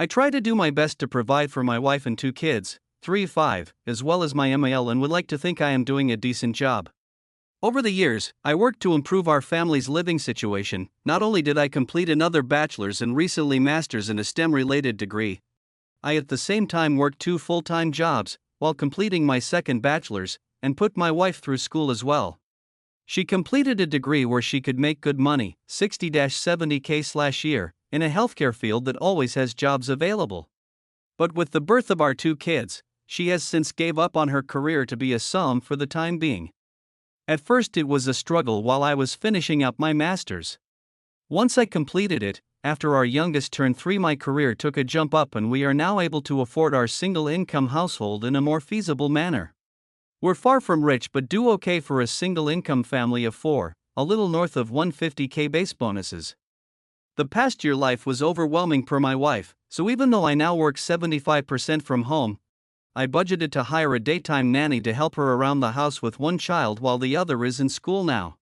I try to do my best to provide for my wife and 2 kids, 3, 5, as well as my MAL, and would like to think I am doing a decent job. Over the years, I worked to improve our family's living situation. Not only did I complete another bachelor's and recently master's in a STEM-related degree, I at the same time worked 2 full-time jobs, while completing my second bachelor's, and put my wife through school as well. She completed a degree where she could make good money, 60-70K/year, in a healthcare field that always has jobs available. But with the birth of our 2 kids, she has since gave up on her career to be a sum for the time being. At first it was a struggle while I was finishing up my master's. Once I completed it, after our youngest turned 3, my career took a jump up and we are now able to afford our single-income household in a more feasible manner. We're far from rich but do okay for a single-income family of 4, a little north of 150K base bonuses. The past year life was overwhelming per my wife, so even though I now work 75% from home, I budgeted to hire a daytime nanny to help her around the house with 1 child while the other is in school now.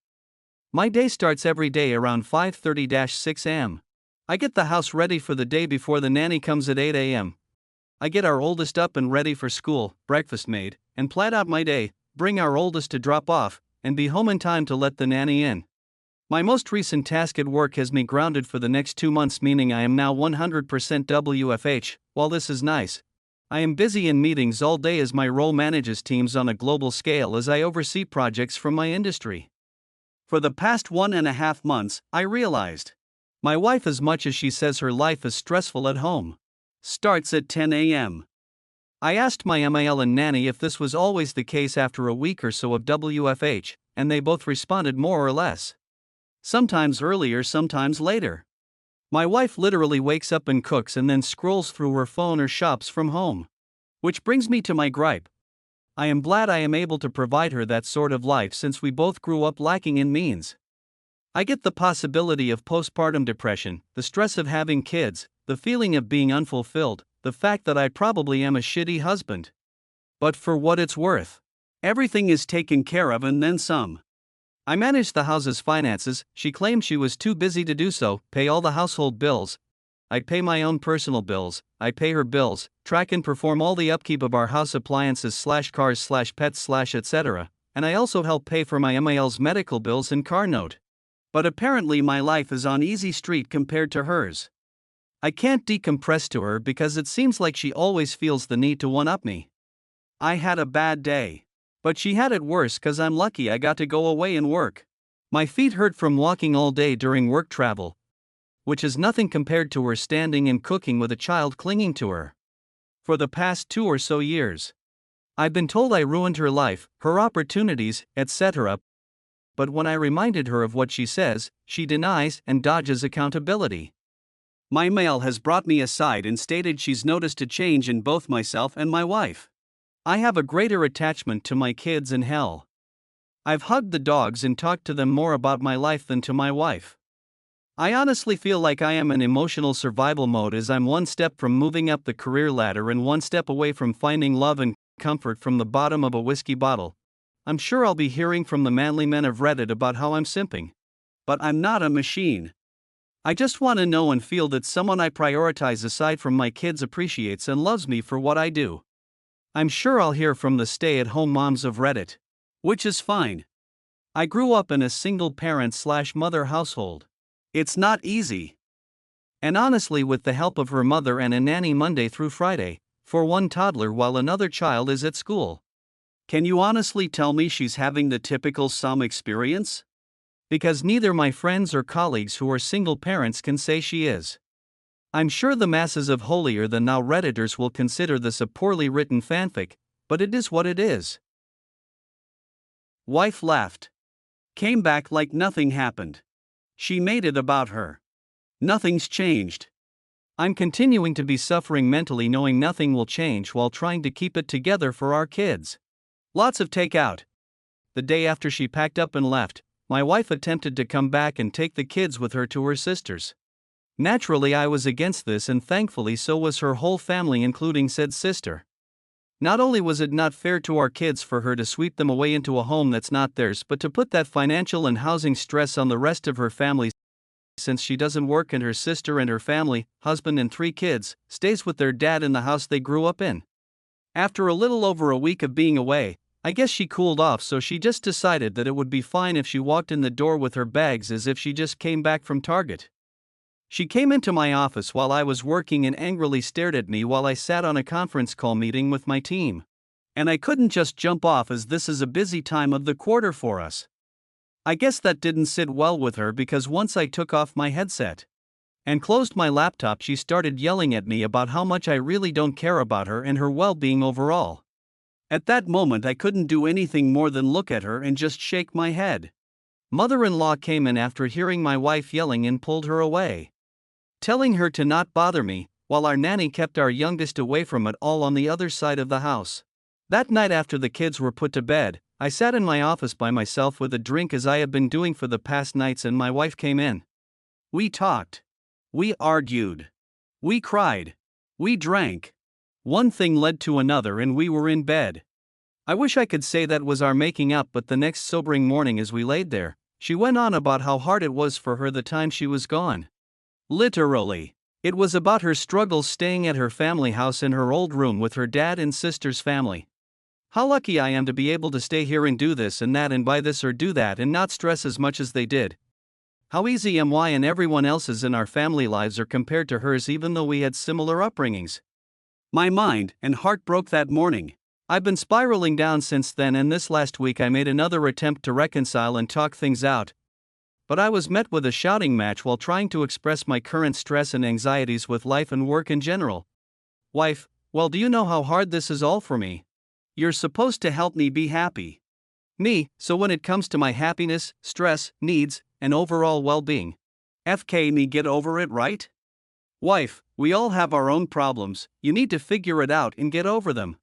My day starts every day around 5:30-6 am. I get the house ready for the day before the nanny comes at 8 am. I get our oldest up and ready for school, breakfast made, and plan out my day, bring our oldest to drop off, and be home in time to let the nanny in. My most recent task at work has me grounded for the next 2 months, meaning I am now 100% WFH. While this is nice, I am busy in meetings all day as my role manages teams on a global scale as I oversee projects from my industry. For the past 1.5 months, I realized my wife, as much as she says her life is stressful at home, starts at 10 am. I asked my MAL and nanny if this was always the case after a week or so of WFH, and they both responded more or less. Sometimes earlier, sometimes later. My wife literally wakes up and cooks and then scrolls through her phone or shops from home. Which brings me to my gripe. I am glad I am able to provide her that sort of life since we both grew up lacking in means. I get the possibility of postpartum depression, the stress of having kids, the feeling of being unfulfilled, the fact that I probably am a shitty husband. But for what it's worth, everything is taken care of and then some. I manage the house's finances. She claimed she was too busy to do so, pay all the household bills. I pay my own personal bills, I pay her bills, track and perform all the upkeep of our house appliances/cars/pets/ etc., and I also help pay for my MAL's medical bills and car note. But apparently my life is on easy street compared to hers. I can't decompress to her because it seems like she always feels the need to one-up me. I had a bad day. But she had it worse cause I'm lucky I got to go away and work. My feet hurt from walking all day during work travel, which is nothing compared to her standing and cooking with a child clinging to her. For the past 2 or so years, I've been told I ruined her life, her opportunities, etc. But when I reminded her of what she says, she denies and dodges accountability. My mail has brought me aside and stated she's noticed a change in both myself and my wife. I have a greater attachment to my kids and hell. I've hugged the dogs and talked to them more about my life than to my wife. I honestly feel like I am in emotional survival mode as I'm 1 step from moving up the career ladder and 1 step away from finding love and comfort from the bottom of a whiskey bottle. I'm sure I'll be hearing from the manly men of Reddit about how I'm simping. But I'm not a machine. I just want to know and feel that someone I prioritize aside from my kids appreciates and loves me for what I do. I'm sure I'll hear from the stay-at-home moms of Reddit. Which is fine. I grew up in a single parent/mother household. It's not easy. And honestly, with the help of her mother and a nanny Monday through Friday, for 1 toddler while another child is at school. Can you honestly tell me she's having the typical some experience? Because neither my friends or colleagues who are single parents can say she is. I'm sure the masses of holier-than-thou Redditors will consider this a poorly written fanfic, but it is what it is. Wife laughed. Came back like nothing happened. She made it about her. Nothing's changed. I'm continuing to be suffering mentally knowing nothing will change while trying to keep it together for our kids. Lots of takeout. The day after she packed up and left, my wife attempted to come back and take the kids with her to her sister's. Naturally, I was against this, and thankfully so was her whole family, including said sister. Not only was it not fair to our kids for her to sweep them away into a home that's not theirs, but to put that financial and housing stress on the rest of her family. since she doesn't work and her sister and her family, husband and 3 kids, stays with their dad in the house they grew up in. After a little over a week of being away, I guess she cooled off, so she just decided that it would be fine if she walked in the door with her bags as if she just came back from Target. She came into my office while I was working and angrily stared at me while I sat on a conference call meeting with my team. And I couldn't just jump off as this is a busy time of the quarter for us. I guess that didn't sit well with her because once I took off my headset and closed my laptop, she started yelling at me about how much I really don't care about her and her well-being overall. At that moment I couldn't do anything more than look at her and just shake my head. Mother-in-law came in after hearing my wife yelling and pulled her away, telling her to not bother me, while our nanny kept our youngest away from it all on the other side of the house. That night after the kids were put to bed, I sat in my office by myself with a drink as I had been doing for the past nights, and my wife came in. We talked. We argued. We cried. We drank. One thing led to another and we were in bed. I wish I could say that was our making up, but the next sobering morning as we laid there, she went on about how hard it was for her the time she was gone. Literally. It was about her struggles staying at her family house in her old room with her dad and sister's family. How lucky I am to be able to stay here and do this and that and buy this or do that and not stress as much as they did. How easy my and everyone else's in our family lives are compared to hers, even though we had similar upbringings. My mind and heart broke that morning. I've been spiraling down since then, and this last week I made another attempt to reconcile and talk things out. But I was met with a shouting match while trying to express my current stress and anxieties with life and work in general. Wife, well, do you know how hard this is all for me? You're supposed to help me be happy. Me, so when it comes to my happiness, stress, needs, and overall well-being, FK me get over it, right? Wife, we all have our own problems, you need to figure it out and get over them.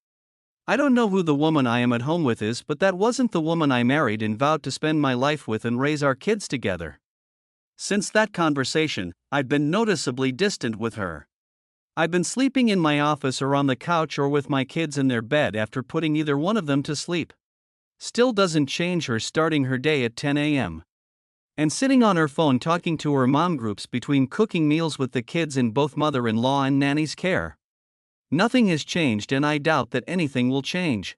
I don't know who the woman I am at home with is, but that wasn't the woman I married and vowed to spend my life with and raise our kids together. Since that conversation, I've been noticeably distant with her. I've been sleeping in my office or on the couch or with my kids in their bed after putting either one of them to sleep. Still doesn't change her starting her day at 10 a.m. and sitting on her phone talking to her mom groups between cooking meals with the kids in both mother-in-law and nanny's care. Nothing has changed, and I doubt that anything will change.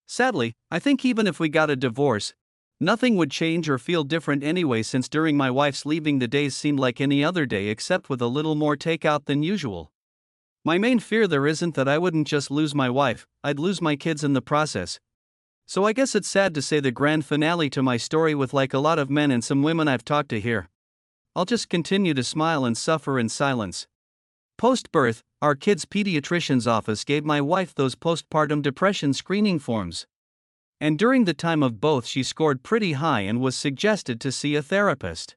Sadly, I think even if we got a divorce, nothing would change or feel different anyway, since during my wife's leaving the days seemed like any other day except with a little more takeout than usual. My main fear there isn't that I wouldn't just lose my wife, I'd lose my kids in the process. So I guess it's sad to say the grand finale to my story with, like a lot of men and some women I've talked to here, I'll just continue to smile and suffer in silence. Post-birth, our kids' pediatrician's office gave my wife those postpartum depression screening forms. And during the time of both she scored pretty high and was suggested to see a therapist.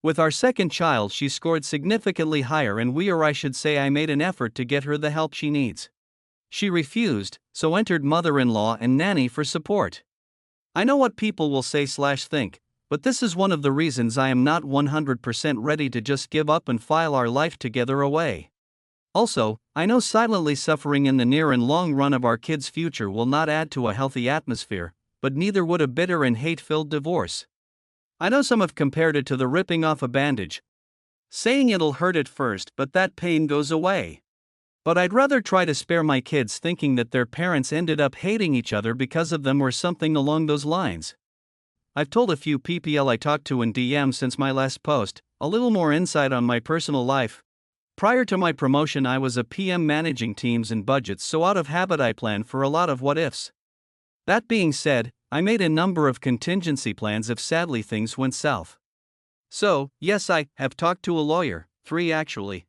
With our second child she scored significantly higher, and I should say I made an effort to get her the help she needs. She refused, so entered mother-in-law and nanny for support. I know what people will say/think, but this is one of the reasons I am not 100% ready to just give up and file our life together away. Also, I know silently suffering in the near and long run of our kids' future will not add to a healthy atmosphere, but neither would a bitter and hate-filled divorce. I know some have compared it to the ripping off a bandage, saying it'll hurt at first but that pain goes away. But I'd rather try to spare my kids thinking that their parents ended up hating each other because of them or something along those lines. I've told a few PPL I talked to in DM since my last post, a little more insight on my personal life. Prior to my promotion I was a PM managing teams and budgets, so out of habit I planned for a lot of what-ifs. That being said, I made a number of contingency plans if sadly things went south. So, yes, I have talked to a lawyer, 3 actually.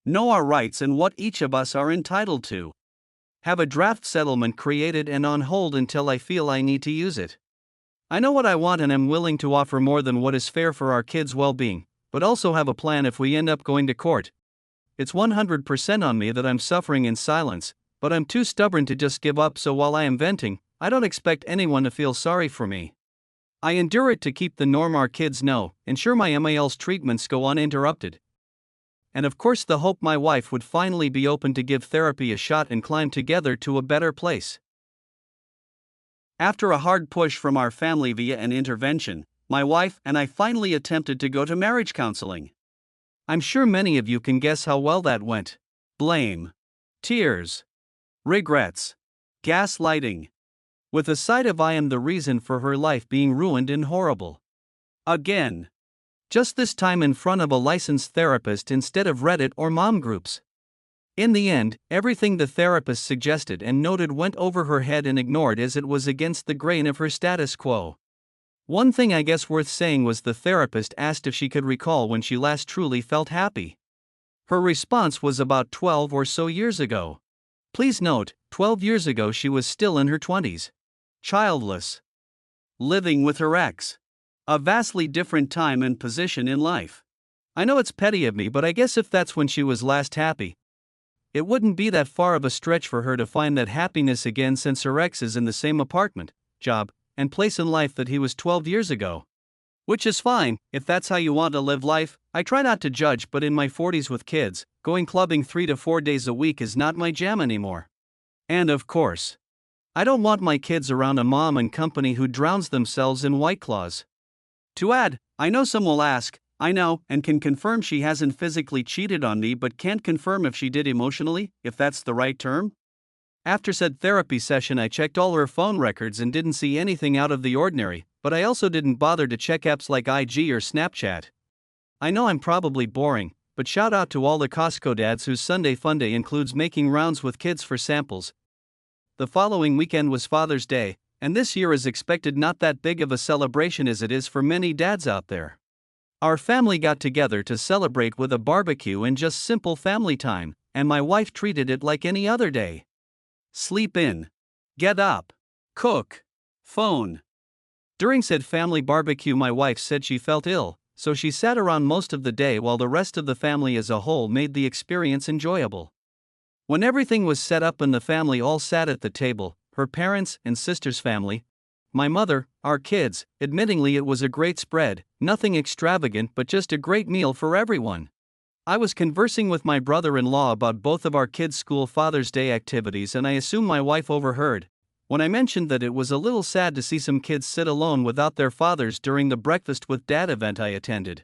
Know our rights and what each of us are entitled to. Have a draft settlement created and on hold until I feel I need to use it. I know what I want and am willing to offer more than what is fair for our kids' well-being, but also have a plan if we end up going to court. It's 100% on me that I'm suffering in silence, but I'm too stubborn to just give up, so while I am venting, I don't expect anyone to feel sorry for me. I endure it to keep the norm our kids know, ensure my MAL's treatments go uninterrupted. And of course the hope my wife would finally be open to give therapy a shot and climb together to a better place. After a hard push from our family via an intervention, my wife and I finally attempted to go to marriage counseling. I'm sure many of you can guess how well that went. Blame, tears, regrets, gaslighting. With a side of I am the reason for her life being ruined and horrible. Again. Just this time in front of a licensed therapist instead of Reddit or mom groups. In the end, everything the therapist suggested and noted went over her head and ignored as it was against the grain of her status quo. One thing I guess worth saying was the therapist asked if she could recall when she last truly felt happy. Her response was about 12 or so years ago. Please note, 12 years ago she was still in her 20s. Childless. Living with her ex. A vastly different time and position in life. I know it's petty of me, but I guess if that's when she was last happy, it wouldn't be that far of a stretch for her to find that happiness again since her ex is in the same apartment, job, and place in life that he was 12 years ago. Which is fine, if that's how you want to live life. I try not to judge, but in my 40s with kids, going clubbing 3 to 4 days a week is not my jam anymore. And of course, I don't want my kids around a mom and company who drowns themselves in White Claws. To add, I know some will ask, I know, and can confirm she hasn't physically cheated on me but can't confirm if she did emotionally, if that's the right term. After said therapy session I checked all her phone records and didn't see anything out of the ordinary, but I also didn't bother to check apps like IG or Snapchat. I know I'm probably boring, but shout out to all the Costco dads whose Sunday Funday includes making rounds with kids for samples. The following weekend was Father's Day, and this year is expected not that big of a celebration as it is for many dads out there. Our family got together to celebrate with a barbecue and just simple family time, and my wife treated it like any other day. Sleep in. Get up. Cook. Phone. During said family barbecue my wife said she felt ill, so she sat around most of the day while the rest of the family as a whole made the experience enjoyable. When everything was set up and the family all sat at the table, her parents and sister's family, my mother, our kids, admittingly it was a great spread, nothing extravagant but just a great meal for everyone. I was conversing with my brother-in-law about both of our kids' school Father's Day activities and I assume my wife overheard, when I mentioned that it was a little sad to see some kids sit alone without their fathers during the Breakfast with Dad event I attended.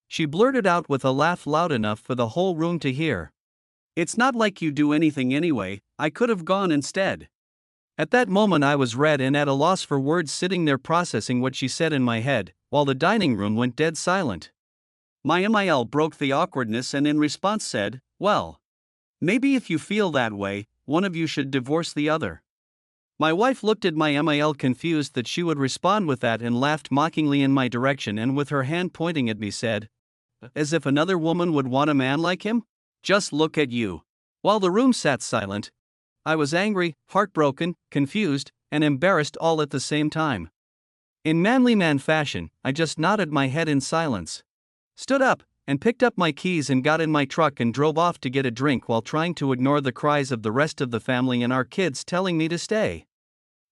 She blurted out with a laugh loud enough for the whole room to hear. "It's not like you do anything anyway, I could have gone instead." At that moment I was red and at a loss for words, sitting there processing what she said in my head, while the dining room went dead silent. My MIL broke the awkwardness and in response said, "Well, maybe if you feel that way, one of you should divorce the other." My wife looked at my MIL confused that she would respond with that and laughed mockingly in my direction and with her hand pointing at me said, "As if another woman would want a man like him? Just look at you." While the room sat silent, I was angry, heartbroken, confused, and embarrassed all at the same time. In manly man fashion, I just nodded my head in silence, stood up, and picked up my keys and got in my truck and drove off to get a drink while trying to ignore the cries of the rest of the family and our kids telling me to stay.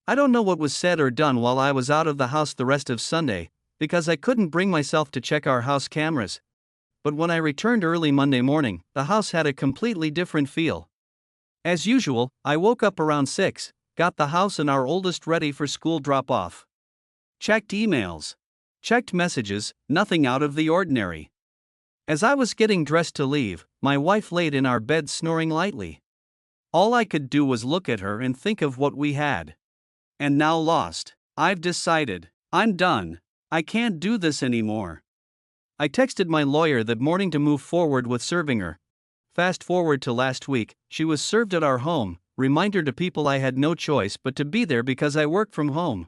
I don't know what was said or done while I was out of the house the rest of Sunday, because I couldn't bring myself to check our house cameras. But when I returned early Monday morning, the house had a completely different feel. As usual, I woke up around 6, got the house and our oldest ready for school drop-off. Checked emails. Checked messages, nothing out of the ordinary. As I was getting dressed to leave, my wife laid in our bed snoring lightly. All I could do was look at her and think of what we had. And now lost. I've decided. I'm done. I can't do this anymore. I texted my lawyer that morning to move forward with serving her. Fast forward to last week, she was served at our home, reminder to people I had no choice but to be there because I work from home.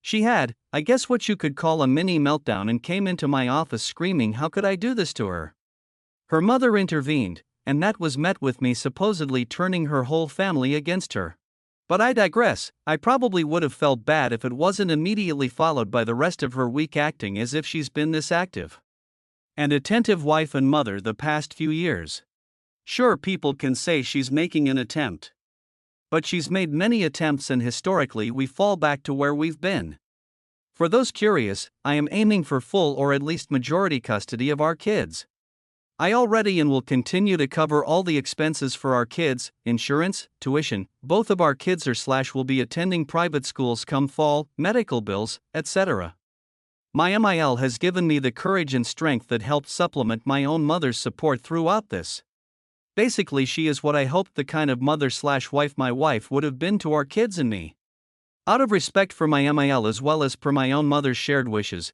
She had, I guess what you could call a mini meltdown and came into my office screaming how could I do this to her. Her mother intervened, and that was met with me supposedly turning her whole family against her. But I digress, I probably would have felt bad if it wasn't immediately followed by the rest of her week acting as if she's been this active and attentive wife and mother the past few years. Sure, people can say she's making an attempt. But she's made many attempts and historically we fall back to where we've been. For those curious, I am aiming for full or at least majority custody of our kids. I already and will continue to cover all the expenses for our kids, insurance, tuition, both of our kids will be attending private schools come fall, medical bills, etc. My MIL has given me the courage and strength that helped supplement my own mother's support throughout this. Basically, she is what I hoped the kind of mother/wife my wife would have been to our kids and me. Out of respect for my MIL as well as per my own mother's shared wishes,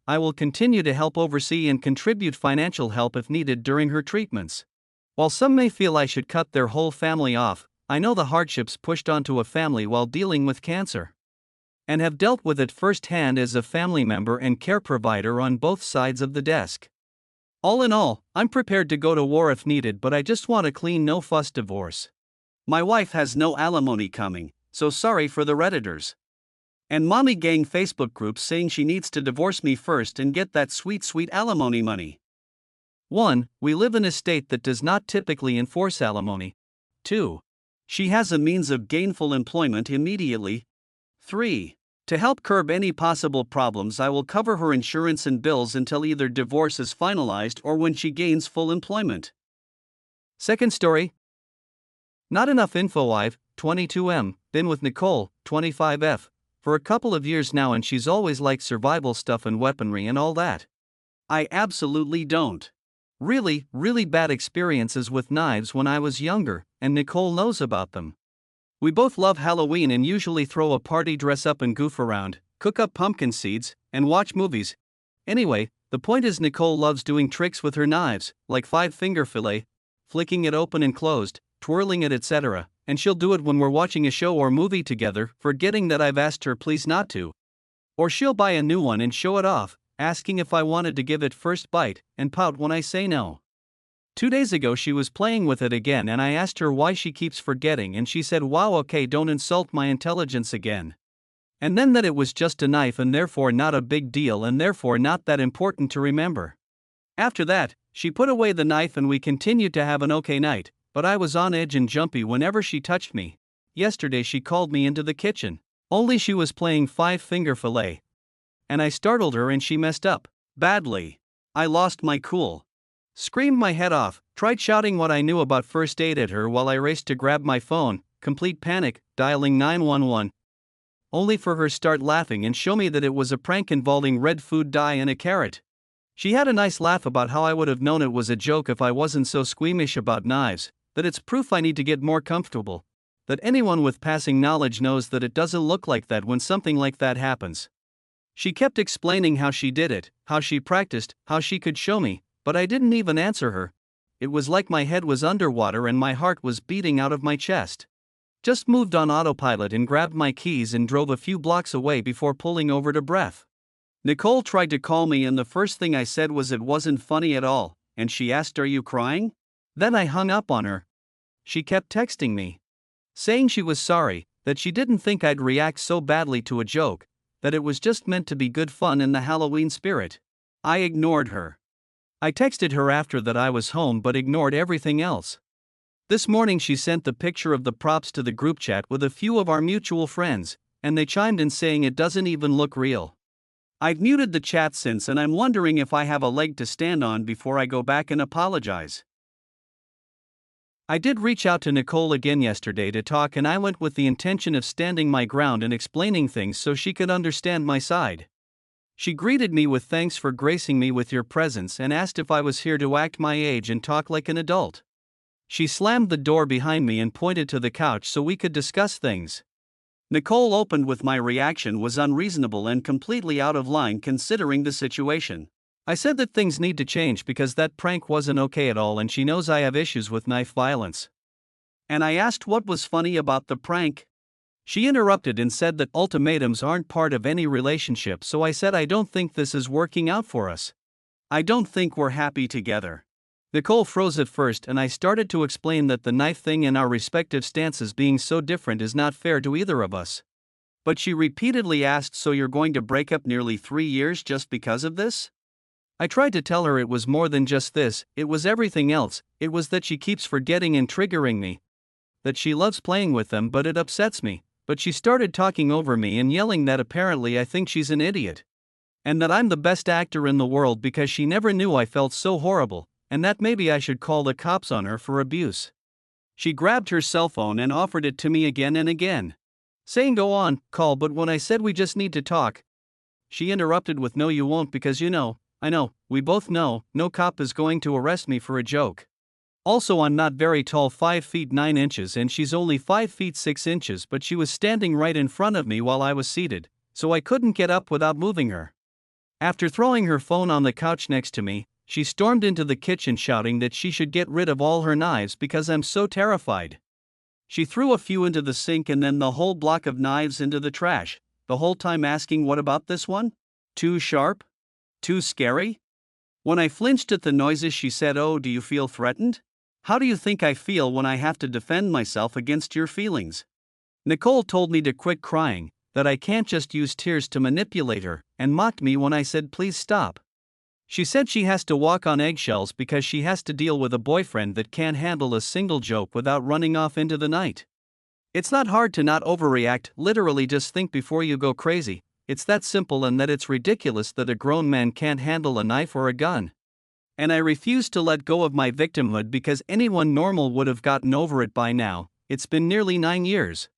I will continue to help oversee and contribute financial help if needed during her treatments. While some may feel I should cut their whole family off, I know the hardships pushed onto a family while dealing with cancer, and have dealt with it firsthand as a family member and care provider on both sides of the desk. All in all, I'm prepared to go to war if needed, but I just want a clean, no-fuss divorce. My wife has no alimony coming, so sorry for the Redditors. And mommy gang Facebook groups saying she needs to divorce me first and get that sweet, sweet alimony money. 1. We live in a state that does not typically enforce alimony. 2. She has a means of gainful employment immediately. 3. To help curb any possible problems, I will cover her insurance and bills until either divorce is finalized or when she gains full employment. Second story. Not enough info. I've, 22M, been with Nicole, 25F, for a couple of years now, and she's always liked survival stuff and weaponry and all that. I absolutely don't. Really, really bad experiences with knives when I was younger, and Nicole knows about them. We both love Halloween and usually throw a party, dress up and goof around, cook up pumpkin seeds, and watch movies. Anyway, the point is Nicole loves doing tricks with her knives, like 5-finger fillet, flicking it open and closed, twirling it, etc., and she'll do it when we're watching a show or movie together, forgetting that I've asked her please not to. Or she'll buy a new one and show it off, asking if I wanted to give it first bite, and pout when I say no. 2 days ago she was playing with it again and I asked her why she keeps forgetting, and she said, "Wow, okay, don't insult my intelligence again." And then that it was just a knife and therefore not a big deal and therefore not that important to remember. After that, she put away the knife and we continued to have an okay night, but I was on edge and jumpy whenever she touched me. Yesterday she called me into the kitchen, only she was playing 5-finger fillet. And I startled her and she messed up badly. I lost my cool. Screamed my head off, tried shouting what I knew about first aid at her while I raced to grab my phone, complete panic, dialing 911. Only for her start laughing and show me that it was a prank involving red food dye and a carrot. She had a nice laugh about how I would have known it was a joke if I wasn't so squeamish about knives, that it's proof I need to get more comfortable, that anyone with passing knowledge knows that it doesn't look like that when something like that happens. She kept explaining how she did it, how she practiced, how she could show me, but I didn't even answer her. It was like my head was underwater and my heart was beating out of my chest. Just moved on autopilot and grabbed my keys and drove a few blocks away before pulling over to breath. Nicole tried to call me and the first thing I said was it wasn't funny at all, and she asked, "Are you crying?" Then I hung up on her. She kept texting me, saying she was sorry, that she didn't think I'd react so badly to a joke, that it was just meant to be good fun in the Halloween spirit. I ignored her. I texted her after that I was home but ignored everything else. This morning she sent the picture of the props to the group chat with a few of our mutual friends, and they chimed in saying it doesn't even look real. I've muted the chat since and I'm wondering if I have a leg to stand on before I go back and apologize. I did reach out to Nicole again yesterday to talk, and I went with the intention of standing my ground and explaining things so she could understand my side. She greeted me with thanks for gracing me with your presence and asked if I was here to act my age and talk like an adult. She slammed the door behind me and pointed to the couch so we could discuss things. Nicole opened with my reaction was unreasonable and completely out of line considering the situation. I said that things need to change because that prank wasn't okay at all and she knows I have issues with knife violence. And I asked what was funny about the prank. She interrupted and said that ultimatums aren't part of any relationship, so I said I don't think this is working out for us. I don't think we're happy together. Nicole froze at first and I started to explain that the knife thing and our respective stances being so different is not fair to either of us. But she repeatedly asked, "So you're going to break up nearly 3 years just because of this?" I tried to tell her it was more than just this, it was everything else. It was that she keeps forgetting and triggering me. That she loves playing with them but it upsets me. But she started talking over me and yelling that apparently I think she's an idiot. And that I'm the best actor in the world because she never knew I felt so horrible, and that maybe I should call the cops on her for abuse. She grabbed her cell phone and offered it to me again and again, saying go on, call, but when I said we just need to talk, she interrupted with no you won't because I know, we both know, no cop is going to arrest me for a joke. Also I'm not very tall 5 feet 9 inches and she's only 5 feet 6 inches but she was standing right in front of me while I was seated, so I couldn't get up without moving her. After throwing her phone on the couch next to me, she stormed into the kitchen shouting that she should get rid of all her knives because I'm so terrified. She threw a few into the sink and then the whole block of knives into the trash, the whole time asking what about this one? Too sharp? Too scary? When I flinched at the noises she said, oh, do you feel threatened? How do you think I feel when I have to defend myself against your feelings? Nicole told me to quit crying, that I can't just use tears to manipulate her, and mocked me when I said please stop. She said she has to walk on eggshells because she has to deal with a boyfriend that can't handle a single joke without running off into the night. It's not hard to not overreact, literally just think before you go crazy. It's that simple and that it's ridiculous that a grown man can't handle a knife or a gun. And I refuse to let go of my victimhood because anyone normal would have gotten over it by now. It's been nearly 9 years.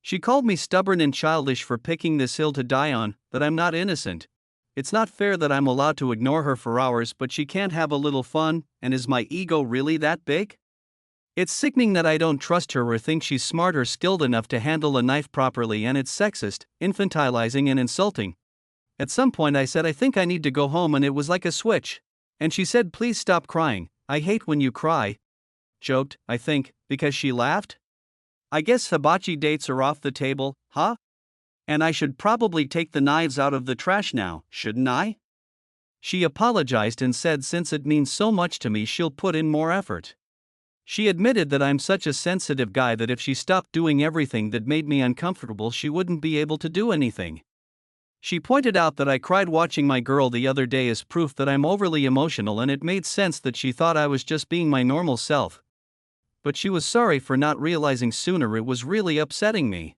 She called me stubborn and childish for picking this hill to die on, that I'm not innocent. It's not fair that I'm allowed to ignore her for hours but she can't have a little fun, and is my ego really that big? It's sickening that I don't trust her or think she's smart or skilled enough to handle a knife properly, and it's sexist, infantilizing and insulting. At some point I said I think I need to go home and it was like a switch. And she said please stop crying, I hate when you cry. Joked, I think, because she laughed? I guess hibachi dates are off the table, huh? And I should probably take the knives out of the trash now, shouldn't I? She apologized and said since it means so much to me she'll put in more effort. She admitted that I'm such a sensitive guy that if she stopped doing everything that made me uncomfortable she wouldn't be able to do anything. She pointed out that I cried watching my girl the other day as proof that I'm overly emotional, and it made sense that she thought I was just being my normal self. But she was sorry for not realizing sooner it was really upsetting me.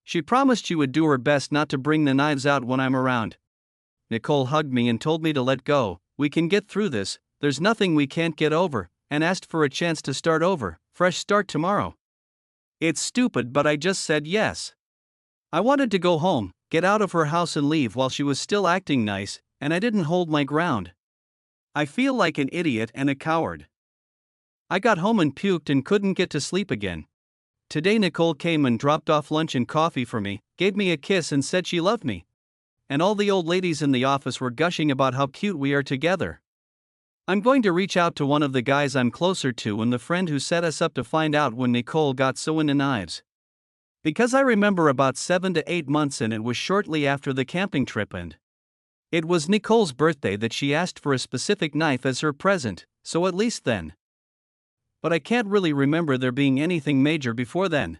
She promised she would do her best not to bring the knives out when I'm around. Nicole hugged me and told me to let go, we can get through this, there's nothing we can't get over, and asked for a chance to start over, fresh start tomorrow. It's stupid but I just said yes. I wanted to go home, get out of her house and leave while she was still acting nice, and I didn't hold my ground. I feel like an idiot and a coward. I got home and puked and couldn't get to sleep again. Today Nicole came and dropped off lunch and coffee for me, gave me a kiss and said she loved me. And all the old ladies in the office were gushing about how cute we are together. I'm going to reach out to one of the guys I'm closer to and the friend who set us up to find out when Nicole got so into knives. Because I remember about 7 to 8 months and it was shortly after the camping trip, and it was Nicole's birthday that she asked for a specific knife as her present, so at least then. But I can't really remember there being anything major before then.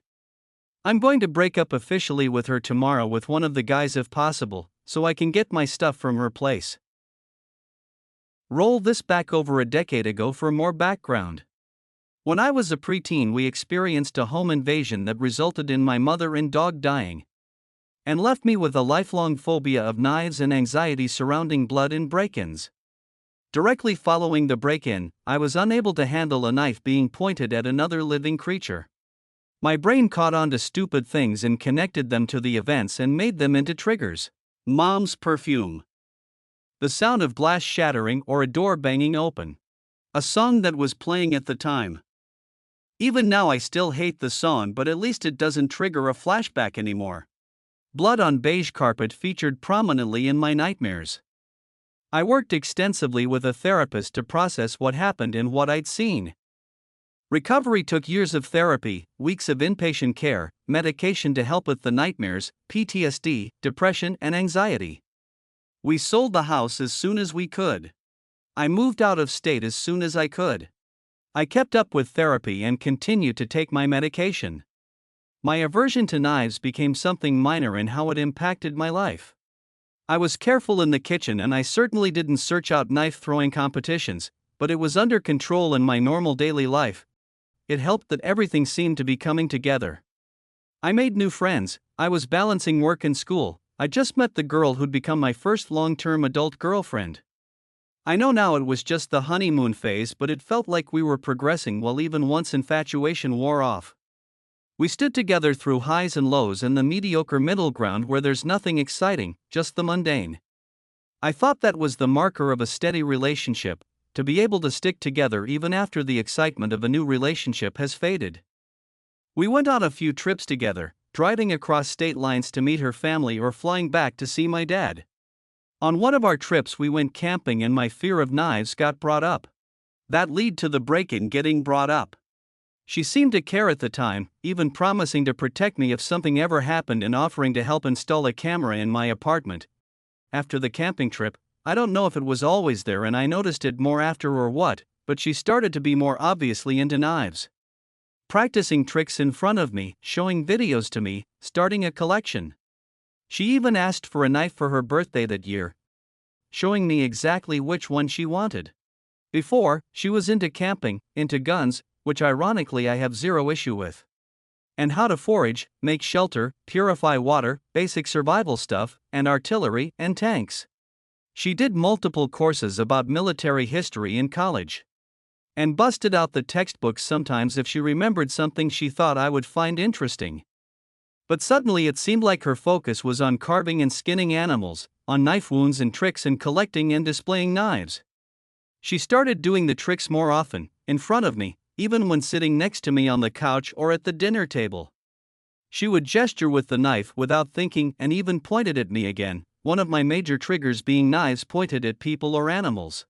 I'm going to break up officially with her tomorrow with one of the guys if possible, so I can get my stuff from her place. Roll this back over a decade ago for more background. When I was a preteen we experienced a home invasion that resulted in my mother and dog dying, and left me with a lifelong phobia of knives and anxiety surrounding blood and break-ins. Directly following the break-in, I was unable to handle a knife being pointed at another living creature. My brain caught on to stupid things and connected them to the events and made them into triggers. Mom's perfume. The sound of glass shattering or a door banging open. A song that was playing at the time. Even now I still hate the song, but at least it doesn't trigger a flashback anymore. Blood on beige carpet featured prominently in my nightmares. I worked extensively with a therapist to process what happened and what I'd seen. Recovery took years of therapy, weeks of inpatient care, medication to help with the nightmares, PTSD, depression, and anxiety. We sold the house as soon as we could. I moved out of state as soon as I could. I kept up with therapy and continued to take my medication. My aversion to knives became something minor in how it impacted my life. I was careful in the kitchen and I certainly didn't search out knife-throwing competitions, but it was under control in my normal daily life. It helped that everything seemed to be coming together. I made new friends, I was balancing work and school, I just met the girl who'd become my first long-term adult girlfriend. I know now it was just the honeymoon phase, but it felt like we were progressing well even once infatuation wore off. We stood together through highs and lows and the mediocre middle ground where there's nothing exciting, just the mundane. I thought that was the marker of a steady relationship, to be able to stick together even after the excitement of a new relationship has faded. We went on a few trips together, driving across state lines to meet her family or flying back to see my dad. On one of our trips, we went camping and my fear of knives got brought up. That led to the break-in getting brought up. She seemed to care at the time, even promising to protect me if something ever happened and offering to help install a camera in my apartment. After the camping trip, I don't know if it was always there and I noticed it more after or what, but she started to be more obviously into knives. Practicing tricks in front of me, showing videos to me, starting a collection. She even asked for a knife for her birthday that year, showing me exactly which one she wanted. Before, she was into camping, into guns, which ironically I have zero issue with, and how to forage, make shelter, purify water, basic survival stuff, and artillery and tanks. She did multiple courses about military history in college, and busted out the textbooks sometimes if she remembered something she thought I would find interesting. But suddenly it seemed like her focus was on carving and skinning animals, on knife wounds and tricks and collecting and displaying knives. She started doing the tricks more often, in front of me, even when sitting next to me on the couch or at the dinner table. She would gesture with the knife without thinking and even pointed at me again, one of my major triggers being knives pointed at people or animals.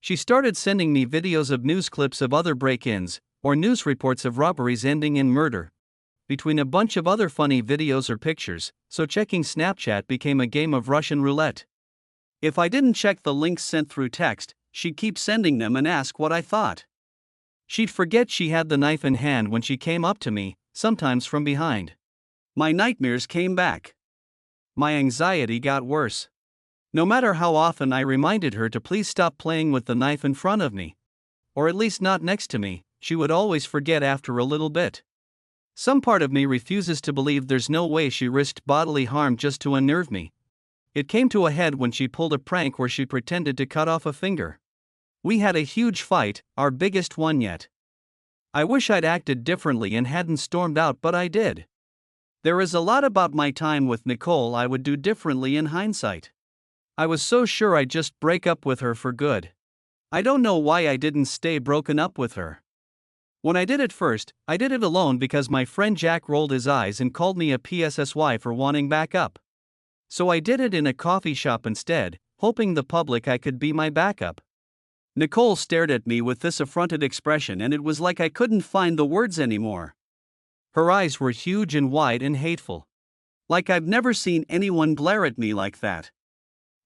She started sending me videos of news clips of other break-ins, or news reports of robberies ending in murder, between a bunch of other funny videos or pictures, so checking Snapchat became a game of Russian roulette. If I didn't check the links sent through text, she'd keep sending them and ask what I thought. She'd forget she had the knife in hand when she came up to me, sometimes from behind. My nightmares came back. My anxiety got worse. No matter how often I reminded her to please stop playing with the knife in front of me, or at least not next to me, she would always forget after a little bit. Some part of me refuses to believe there's no way she risked bodily harm just to unnerve me. It came to a head when she pulled a prank where she pretended to cut off a finger. We had a huge fight, our biggest one yet. I wish I'd acted differently and hadn't stormed out, but I did. There is a lot about my time with Nicole I would do differently in hindsight. I was so sure I'd just break up with her for good. I don't know why I didn't stay broken up with her. When I did it first, I did it alone because my friend Jack rolled his eyes and called me a PSSY for wanting backup. So I did it in a coffee shop instead, hoping the public I could be my backup. Nicole stared at me with this affronted expression and it was like I couldn't find the words anymore. Her eyes were huge and wide and hateful. Like I've never seen anyone glare at me like that.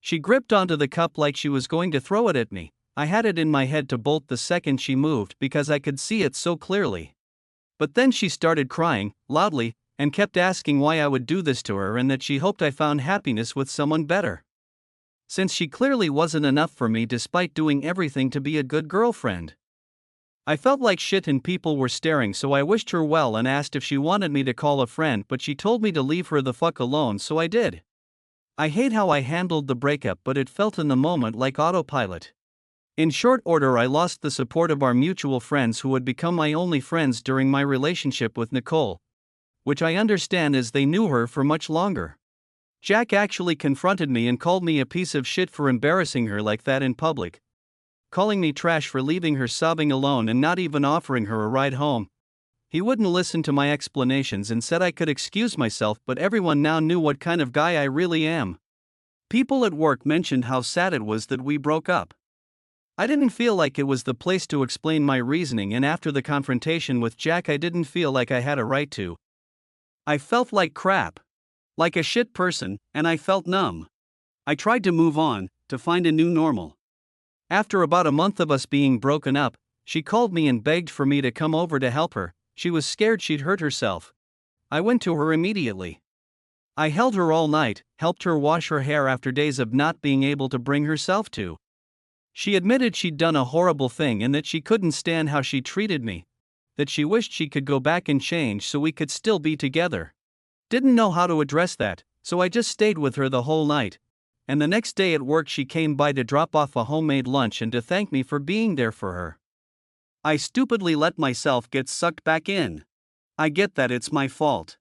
She gripped onto the cup like she was going to throw it at me. I had it in my head to bolt the second she moved because I could see it so clearly. But then she started crying, loudly, and kept asking why I would do this to her and that she hoped I found happiness with someone better. Since she clearly wasn't enough for me despite doing everything to be a good girlfriend. I felt like shit and people were staring, so I wished her well and asked if she wanted me to call a friend, but she told me to leave her the fuck alone, so I did. I hate how I handled the breakup, but it felt in the moment like autopilot. In short order, I lost the support of our mutual friends who would become my only friends during my relationship with Nicole, which I understand as they knew her for much longer. Jack actually confronted me and called me a piece of shit for embarrassing her like that in public, calling me trash for leaving her sobbing alone and not even offering her a ride home. He wouldn't listen to my explanations and said I could excuse myself, but everyone now knew what kind of guy I really am. People at work mentioned how sad it was that we broke up. I didn't feel like it was the place to explain my reasoning, and after the confrontation with Jack I didn't feel like I had a right to. I felt like crap. Like a shit person, and I felt numb. I tried to move on, to find a new normal. After about a month of us being broken up, she called me and begged for me to come over to help her. She was scared she'd hurt herself. I went to her immediately. I held her all night, helped her wash her hair after days of not being able to bring herself to. She admitted she'd done a horrible thing and that she couldn't stand how she treated me, that she wished she could go back and change so we could still be together. Didn't know how to address that, so I just stayed with her the whole night. And the next day at work she came by to drop off a homemade lunch and to thank me for being there for her. I stupidly let myself get sucked back in. I get that it's my fault.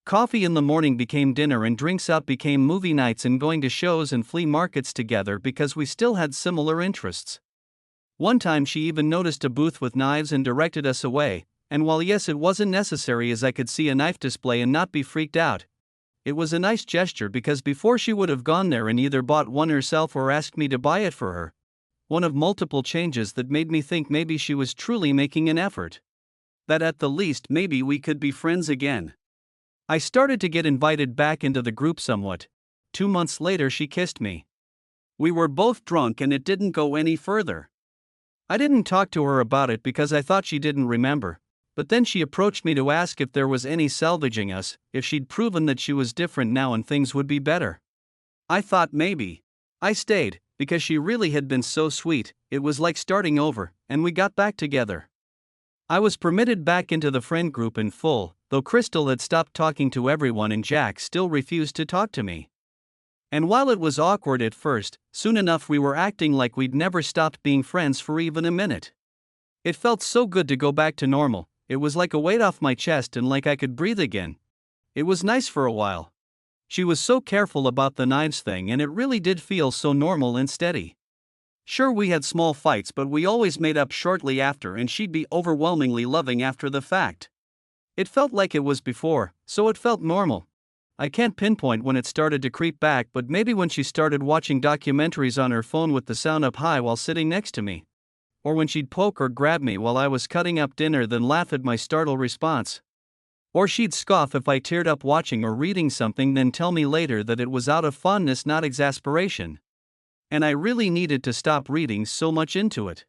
Coffee in the morning became dinner and drinks out became movie nights and going to shows and flea markets together because we still had similar interests. One time she even noticed a booth with knives and directed us away, and while yes it wasn't necessary as I could see a knife display and not be freaked out, it was a nice gesture because before she would have gone there and either bought one herself or asked me to buy it for her. One of multiple changes that made me think maybe she was truly making an effort. That at the least maybe we could be friends again. I started to get invited back into the group somewhat. 2 months later she kissed me. We were both drunk and it didn't go any further. I didn't talk to her about it because I thought she didn't remember, but then she approached me to ask if there was any salvaging us, if she'd proven that she was different now and things would be better. I thought maybe. I stayed, because she really had been so sweet, it was like starting over, and we got back together. I was permitted back into the friend group in full, though Crystal had stopped talking to everyone and Jack still refused to talk to me. And while it was awkward at first, soon enough we were acting like we'd never stopped being friends for even a minute. It felt so good to go back to normal, it was like a weight off my chest and like I could breathe again. It was nice for a while. She was so careful about the knives thing and it really did feel so normal and steady. Sure, we had small fights, but we always made up shortly after and she'd be overwhelmingly loving after the fact. It felt like it was before, so it felt normal. I can't pinpoint when it started to creep back, but maybe when she started watching documentaries on her phone with the sound up high while sitting next to me. Or when she'd poke or grab me while I was cutting up dinner then laugh at my startled response. Or she'd scoff if I teared up watching or reading something then tell me later that it was out of fondness not exasperation. And I really needed to stop reading so much into it.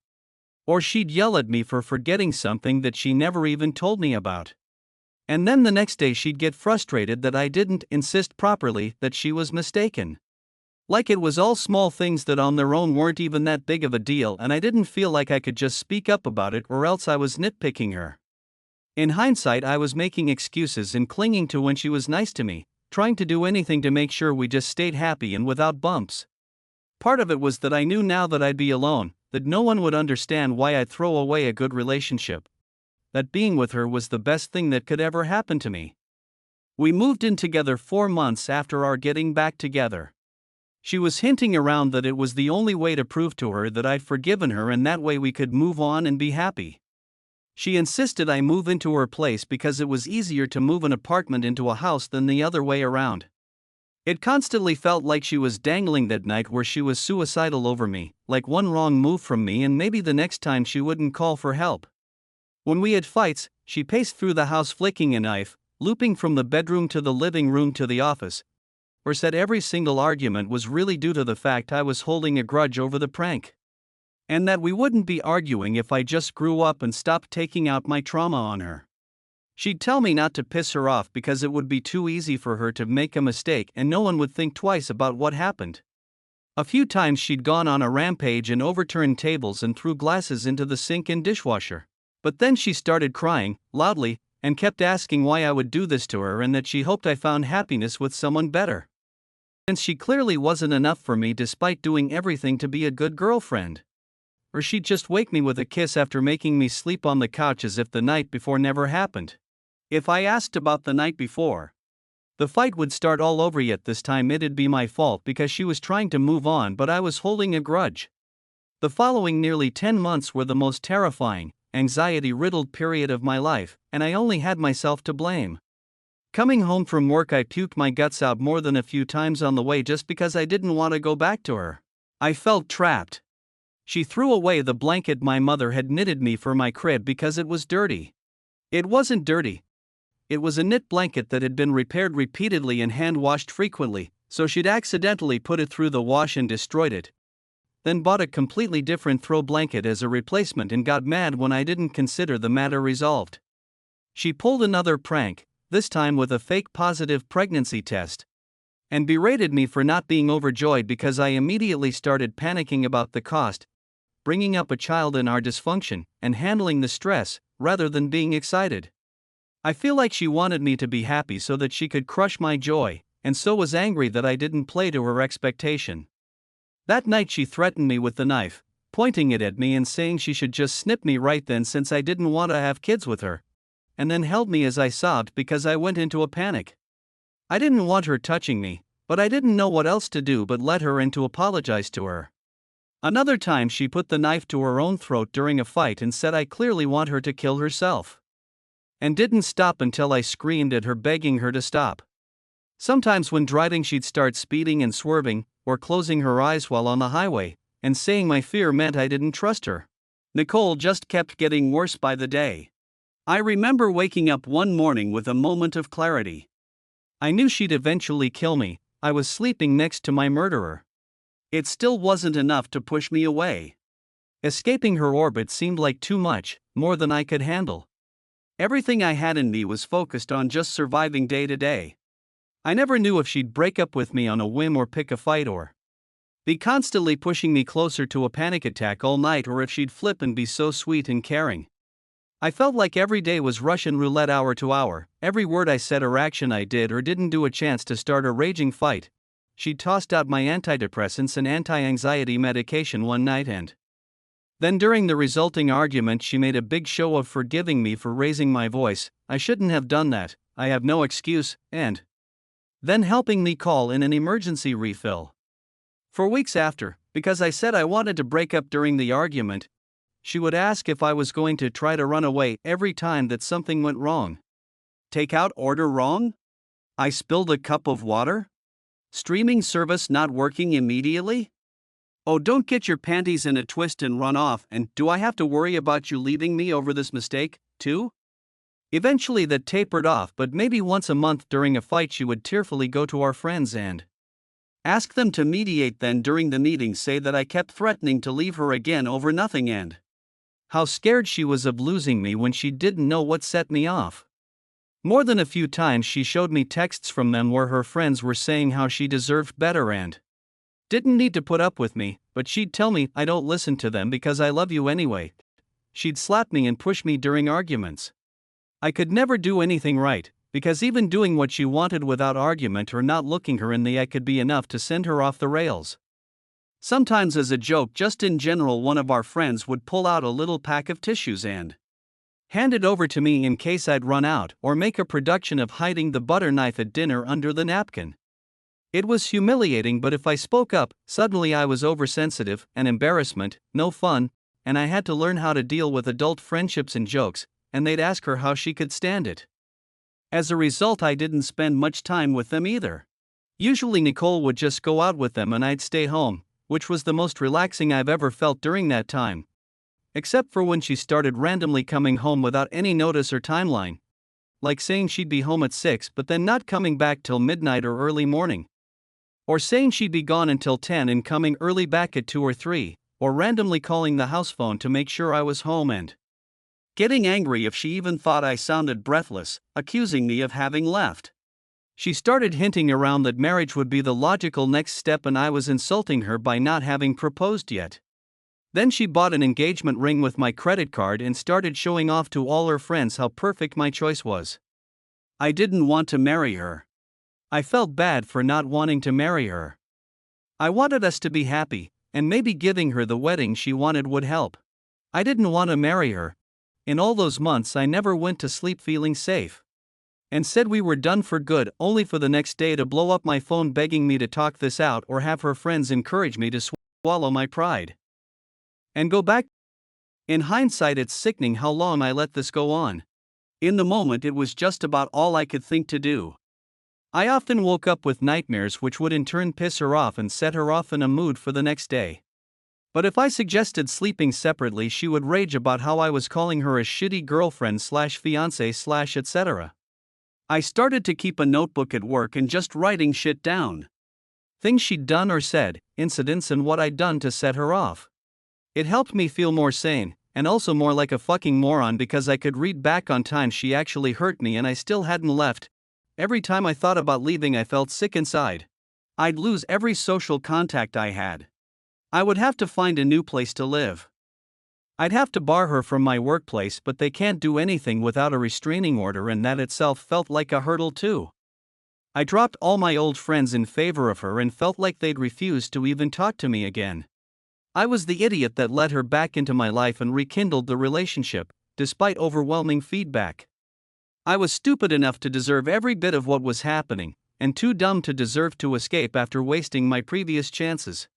Or she'd yell at me for forgetting something that she never even told me about. And then the next day she'd get frustrated that I didn't insist properly that she was mistaken. Like it was all small things that on their own weren't even that big of a deal and I didn't feel like I could just speak up about it or else I was nitpicking her. In hindsight I was making excuses and clinging to when she was nice to me, trying to do anything to make sure we just stayed happy and without bumps. Part of it was that I knew now that I'd be alone, that no one would understand why I'd throw away a good relationship. That being with her was the best thing that could ever happen to me. We moved in together 4 months after our getting back together. She was hinting around that it was the only way to prove to her that I'd forgiven her and that way we could move on and be happy. She insisted I move into her place because it was easier to move an apartment into a house than the other way around. It constantly felt like she was dangling that night where she was suicidal over me, like one wrong move from me and maybe the next time she wouldn't call for help. When we had fights, she paced through the house flicking a knife, looping from the bedroom to the living room to the office, or said every single argument was really due to the fact I was holding a grudge over the prank. And that we wouldn't be arguing if I just grew up and stopped taking out my trauma on her. She'd tell me not to piss her off because it would be too easy for her to make a mistake and no one would think twice about what happened. A few times she'd gone on a rampage and overturned tables and threw glasses into the sink and dishwasher. But then she started crying, loudly, and kept asking why I would do this to her and that she hoped I found happiness with someone better. Since she clearly wasn't enough for me despite doing everything to be a good girlfriend. Or she'd just wake me with a kiss after making me sleep on the couch as if the night before never happened. If I asked about the night before, the fight would start all over yet this time it'd be my fault because she was trying to move on but I was holding a grudge. The following nearly 10 months were the most terrifying, anxiety-riddled period of my life, and I only had myself to blame. Coming home from work I puked my guts out more than a few times on the way just because I didn't want to go back to her. I felt trapped. She threw away the blanket my mother had knitted me for my crib because it was dirty. It wasn't dirty. It was a knit blanket that had been repaired repeatedly and hand-washed frequently, so she'd accidentally put it through the wash and destroyed it. Then bought a completely different throw blanket as a replacement and got mad when I didn't consider the matter resolved. She pulled another prank, this time with a fake positive pregnancy test, and berated me for not being overjoyed because I immediately started panicking about the cost, bringing up a child in our dysfunction, and handling the stress, rather than being excited. I feel like she wanted me to be happy so that she could crush my joy, and so was angry that I didn't play to her expectation. That night she threatened me with the knife, pointing it at me and saying she should just snip me right then since I didn't want to have kids with her, and then held me as I sobbed because I went into a panic. I didn't want her touching me, but I didn't know what else to do but let her in to apologize to her. Another time she put the knife to her own throat during a fight and said I clearly want her to kill herself. And didn't stop until I screamed at her begging her to stop. Sometimes when driving she'd start speeding and swerving, or closing her eyes while on the highway, and saying my fear meant I didn't trust her. Nicole just kept getting worse by the day. I remember waking up one morning with a moment of clarity. I knew she'd eventually kill me. I was sleeping next to my murderer. It still wasn't enough to push me away. Escaping her orbit seemed like too much, more than I could handle. Everything I had in me was focused on just surviving day to day. I never knew if she'd break up with me on a whim or pick a fight or be constantly pushing me closer to a panic attack all night, or if she'd flip and be so sweet and caring. I felt like every day was Russian roulette hour to hour. Every word I said or action I did or didn't do a chance to start a raging fight. She tossed out my antidepressants and anti-anxiety medication one night, and then during the resulting argument she made a big show of forgiving me for raising my voice. I shouldn't have done that, I have no excuse, and then helping me call in an emergency refill. For weeks after, because I said I wanted to break up during the argument, she would ask if I was going to try to run away every time that something went wrong. Takeout order wrong? I spilled a cup of water? Streaming service not working immediately? Oh, don't get your panties in a twist and run off, and do I have to worry about you leaving me over this mistake, too? Eventually that tapered off, but maybe once a month during a fight she would tearfully go to our friends and ask them to mediate, then during the meeting say that I kept threatening to leave her again over nothing and how scared she was of losing me when she didn't know what set me off. More than a few times she showed me texts from them where her friends were saying how she deserved better and didn't need to put up with me, but she'd tell me I don't listen to them because I love you anyway. She'd slap me and push me during arguments. I could never do anything right, because even doing what she wanted without argument or not looking her in the eye could be enough to send her off the rails. Sometimes as a joke, just in general, one of our friends would pull out a little pack of tissues and hand it over to me in case I'd run out, or make a production of hiding the butter knife at dinner under the napkin. It was humiliating, but if I spoke up, suddenly I was oversensitive, an embarrassment, no fun, and I had to learn how to deal with adult friendships and jokes, and they'd ask her how she could stand it. As a result, I didn't spend much time with them either. Usually Nicole would just go out with them and I'd stay home, which was the most relaxing I've ever felt during that time. Except for when she started randomly coming home without any notice or timeline. Like saying she'd be home at 6 but then not coming back till midnight or early morning. Or saying she'd be gone until 10 and coming early back at 2 or 3, or randomly calling the house phone to make sure I was home and getting angry if she even thought I sounded breathless, accusing me of having left. She started hinting around that marriage would be the logical next step and I was insulting her by not having proposed yet. Then she bought an engagement ring with my credit card and started showing off to all her friends how perfect my choice was. I didn't want to marry her. I felt bad for not wanting to marry her. I wanted us to be happy, and maybe giving her the wedding she wanted would help. I didn't want to marry her. In all those months I never went to sleep feeling safe. And said we were done for good, only for the next day to blow up my phone begging me to talk this out or have her friends encourage me to swallow my pride and go back. In hindsight, it's sickening how long I let this go on. In the moment it was just about all I could think to do. I often woke up with nightmares which would in turn piss her off and set her off in a mood for the next day. But if I suggested sleeping separately, she would rage about how I was calling her a shitty girlfriend / fiancé / etc. I started to keep a notebook at work and just writing shit down. Things she'd done or said, incidents, and what I'd done to set her off. It helped me feel more sane, and also more like a fucking moron because I could read back on times she actually hurt me and I still hadn't left. Every time I thought about leaving I felt sick inside. I'd lose every social contact I had. I would have to find a new place to live. I'd have to bar her from my workplace, but they can't do anything without a restraining order, and that itself felt like a hurdle too. I dropped all my old friends in favor of her and felt like they'd refuse to even talk to me again. I was the idiot that let her back into my life and rekindled the relationship, despite overwhelming feedback. I was stupid enough to deserve every bit of what was happening, and too dumb to deserve to escape after wasting my previous chances.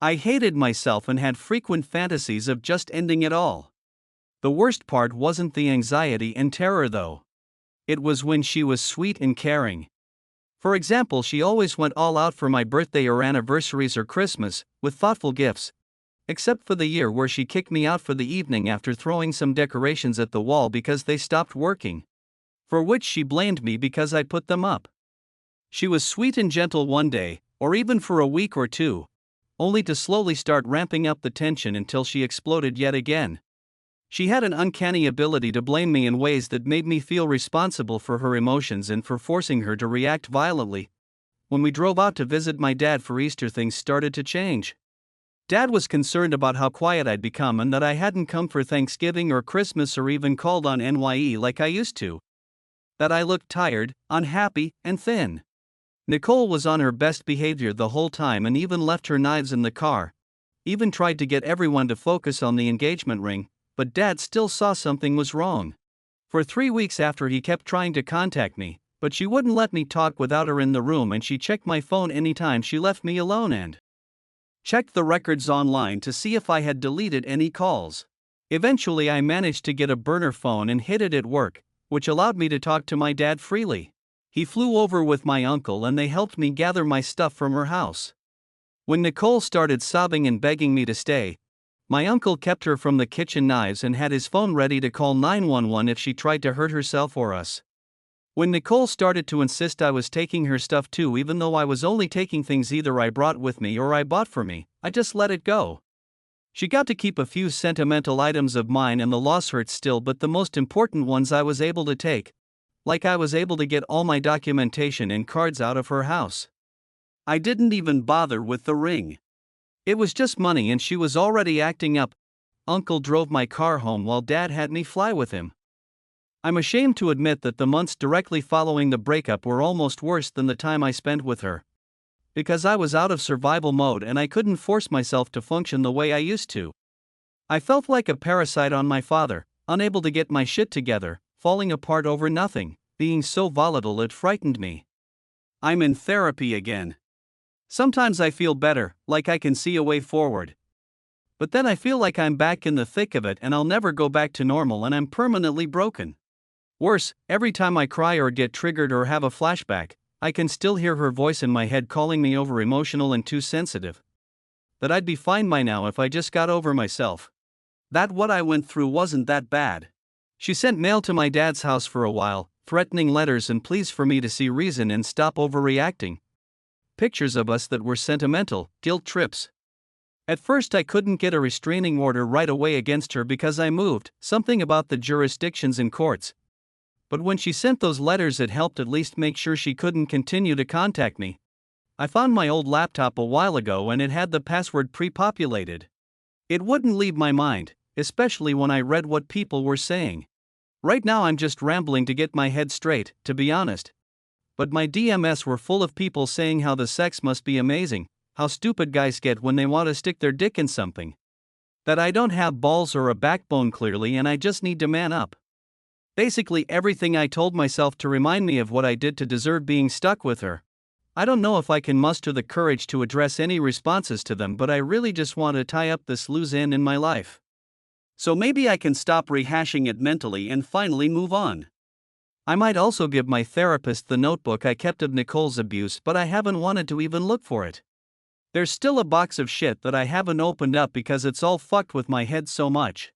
I hated myself and had frequent fantasies of just ending it all. The worst part wasn't the anxiety and terror though. It was when she was sweet and caring. For example, she always went all out for my birthday or anniversaries or Christmas, with thoughtful gifts. Except for the year where she kicked me out for the evening after throwing some decorations at the wall because they stopped working. For which she blamed me because I put them up. She was sweet and gentle one day, or even for a week or two, only to slowly start ramping up the tension until she exploded yet again. She had an uncanny ability to blame me in ways that made me feel responsible for her emotions and for forcing her to react violently. When we drove out to visit my dad for Easter, things started to change. Dad was concerned about how quiet I'd become and that I hadn't come for Thanksgiving or Christmas or even called on NYE like I used to. That I looked tired, unhappy, and thin. Nicole was on her best behavior the whole time and even left her knives in the car. Even tried to get everyone to focus on the engagement ring, but Dad still saw something was wrong. For 3 weeks after, he kept trying to contact me, but she wouldn't let me talk without her in the room, and she checked my phone anytime she left me alone and checked the records online to see if I had deleted any calls. Eventually I managed to get a burner phone and hid it at work, which allowed me to talk to my dad freely. He flew over with my uncle and they helped me gather my stuff from her house. When Nicole started sobbing and begging me to stay, my uncle kept her from the kitchen knives and had his phone ready to call 911 if she tried to hurt herself or us. When Nicole started to insist I was taking her stuff too, even though I was only taking things either I brought with me or I bought for me, I just let it go. She got to keep a few sentimental items of mine and the loss hurt still, but the most important ones I was able to take. Like I was able to get all my documentation and cards out of her house. I didn't even bother with the ring. It was just money and she was already acting up. Uncle drove my car home while Dad had me fly with him. I'm ashamed to admit that the months directly following the breakup were almost worse than the time I spent with her. Because I was out of survival mode and I couldn't force myself to function the way I used to. I felt like a parasite on my father, unable to get my shit together, falling apart over nothing, being so volatile it frightened me. I'm in therapy again. Sometimes I feel better, like I can see a way forward. But then I feel like I'm back in the thick of it and I'll never go back to normal and I'm permanently broken. Worse, every time I cry or get triggered or have a flashback, I can still hear her voice in my head calling me over emotional and too sensitive. That I'd be fine by now if I just got over myself. That what I went through wasn't that bad. She sent mail to my dad's house for a while, threatening letters and pleas for me to see reason and stop overreacting. Pictures of us that were sentimental, guilt trips. At first I couldn't get a restraining order right away against her because I moved, something about the jurisdictions and courts. But when she sent those letters it helped at least make sure she couldn't continue to contact me. I found my old laptop a while ago and it had the password pre-populated. It wouldn't leave my mind, especially when I read what people were saying. Right now I'm just rambling to get my head straight, to be honest. But my DMs were full of people saying how the sex must be amazing, how stupid guys get when they want to stick their dick in something. That I don't have balls or a backbone clearly and I just need to man up. Basically everything I told myself to remind me of what I did to deserve being stuck with her. I don't know if I can muster the courage to address any responses to them, but I really just want to tie up this loose end in my life. So maybe I can stop rehashing it mentally and finally move on. I might also give my therapist the notebook I kept of Nicole's abuse, but I haven't wanted to even look for it. There's still a box of shit that I haven't opened up because it's all fucked with my head so much.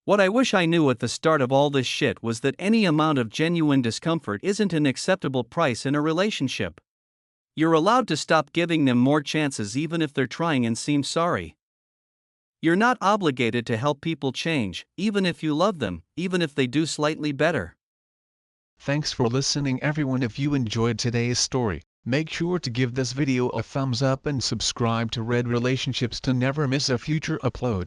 What I wish I knew at the start of all this shit was that any amount of genuine discomfort isn't an acceptable price in a relationship. You're allowed to stop giving them more chances even if they're trying and seem sorry. You're not obligated to help people change, even if you love them, even if they do slightly better. Thanks for listening everyone. If you enjoyed today's story, make sure to give this video a thumbs up and subscribe to Red Relationships to never miss a future upload.